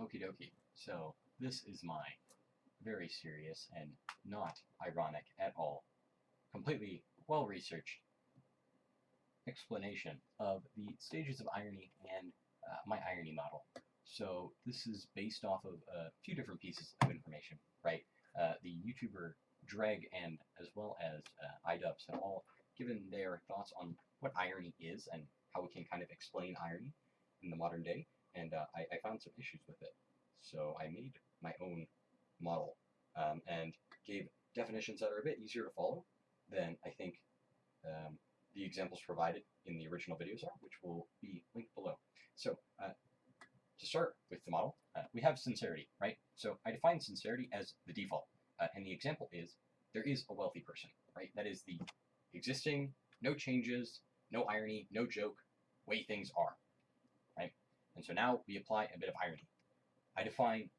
Okie dokie. So this is my very serious and not ironic at all, completely well-researched explanation of the stages of irony and my irony model. So this is based off of a few different pieces of information, right? The YouTuber Dreg and as well as iDubbbz have all given their thoughts on what irony is and how we can kind of explain irony in the modern day, and I found some issues with it. So I made my own model and gave definitions that are a bit easier to follow than I think the examples provided in the original videos are, which will be linked below. So to start with the model, we have sincerity, right? So I define sincerity as the default, and the example is there is a wealthy person, right? That is the existing, no changes, no irony, no joke, way things are, right? And so now we apply a bit of irony. I define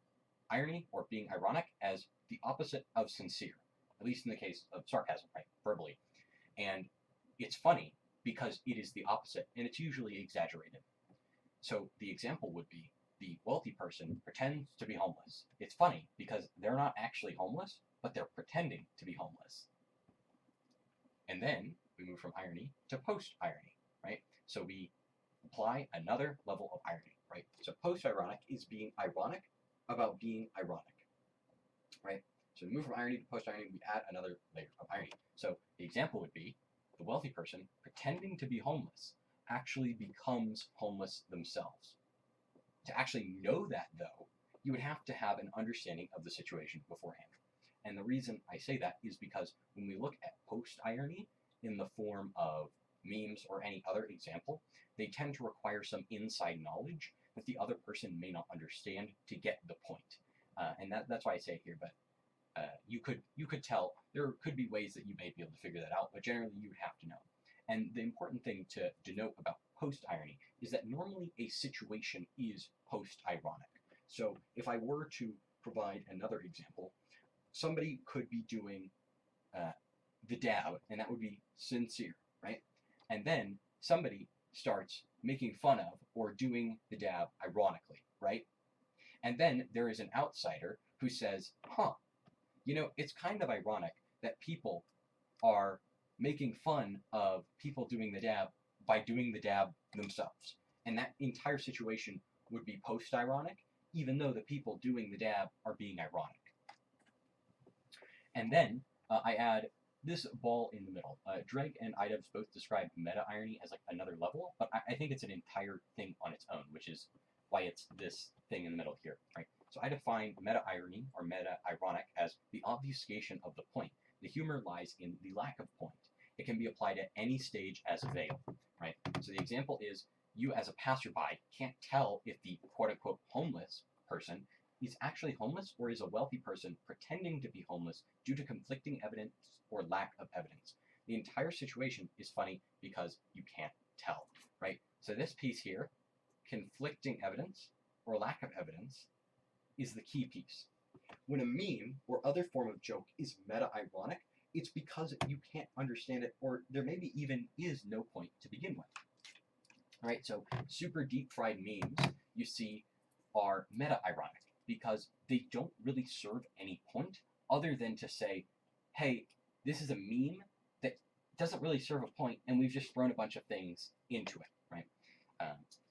irony, or being ironic, as the opposite of sincere, at least in the case of sarcasm, right, verbally. And it's funny because it is the opposite, and it's usually exaggerated. So the example would be the wealthy person pretends to be homeless. It's funny because they're not actually homeless, but they're pretending to be homeless. And then we move from irony to post-irony, right? So we apply another level of irony, right? So post-ironic is being ironic about being ironic, right? So we move from irony to post-irony, we add another layer of irony. So the example would be the wealthy person pretending to be homeless actually becomes homeless themselves. To actually know that, though, you would have to have an understanding of the situation beforehand. And the reason I say that is because when we look at post-irony in the form of memes or any other example, they tend to require some inside knowledge that the other person may not understand to get the point. And that's why I say it here, but you could tell, there could be ways that you may be able to figure that out, but generally you would have to know. And the important thing to denote about post-irony is that normally a situation is post-ironic. So if I were to provide another example, somebody could be doing the dab, and that would be sincere, right? And then somebody starts making fun of or doing the dab ironically, right? And then there is an outsider who says, huh, you know, it's kind of ironic that people are making fun of people doing the dab by doing the dab themselves. And that entire situation would be post-ironic, even though the people doing the dab are being ironic. And then I add this ball in the middle. Dreg and iDubbbz both describe meta-irony as like another level, but I think it's an entire thing on its own, which is why it's this thing in the middle here, right? So I define meta-irony or meta-ironic as the obfuscation of the point. The humor lies in the lack of point. It can be applied at any stage as a veil, right? So the example is you as a passerby can't tell if the quote-unquote homeless person is actually homeless or is a wealthy person pretending to be homeless due to conflicting evidence or lack of evidence. The entire situation is funny because you can't tell, right? So this piece here, conflicting evidence or lack of evidence, is the key piece. When a meme or other form of joke is meta-ironic, it's because you can't understand it, or there maybe even is no point to begin with. All right, so super deep-fried memes you see are meta-ironic because they don't really serve any point other than to say, hey, this is a meme that doesn't really serve a point, and we've just thrown a bunch of things into it, right?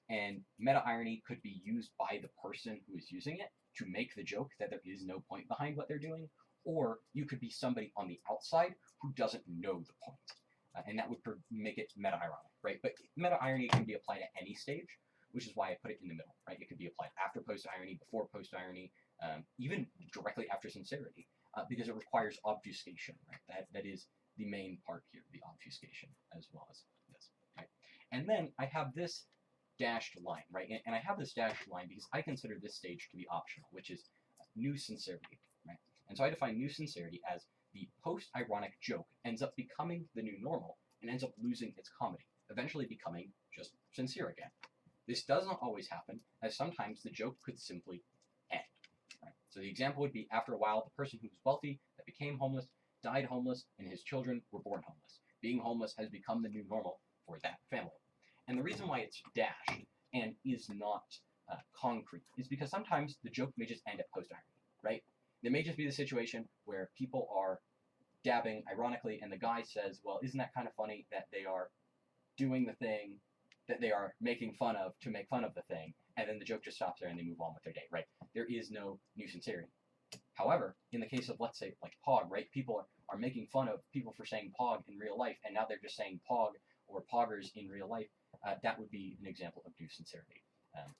And meta-irony could be used by the person who is using it to make the joke that there is no point behind what they're doing, or you could be somebody on the outside who doesn't know the point. And that would make it meta-ironic, right? But meta-irony can be applied at any stage, which is why I put it in the middle, right? It could be applied after post-irony, before post-irony, even directly after sincerity, because it requires obfuscation, right? That is the main part here, the obfuscation, as well as this, right? And then I have this dashed line, right? And I have this dashed line because I consider this stage to be optional, which is new sincerity, right? And so I define new sincerity as the post-ironic joke ends up becoming the new normal and ends up losing its comedy, eventually becoming just sincere again. This doesn't always happen, as sometimes the joke could simply end, right? So the example would be, after a while, the person who was wealthy that became homeless died homeless, and his children were born homeless. Being homeless has become the new normal for that family. And the reason why it's dashed and is not concrete is because sometimes the joke may just end at post-irony, right? There may just be the situation where people are dabbing ironically, and the guy says, well, isn't that kind of funny that they are doing the thing that they are making fun of to make fun of the thing, and then the joke just stops there and they move on with their day, right? There is no new sincerity. However, in the case of, let's say, like Pog, right, people are making fun of people for saying Pog in real life, and now they're just saying Pog or Poggers in real life. That would be an example of new sincerity.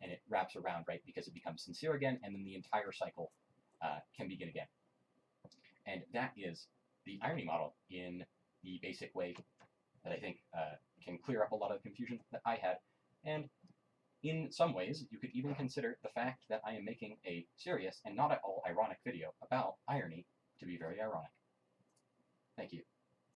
And it wraps around, right, because it becomes sincere again, and then the entire cycle can begin again. And that is the irony model in the basic way that I think can clear up a lot of the confusion that I had. And in some ways, you could even consider the fact that I am making a serious and not at all ironic video about irony to be very ironic. Thank you.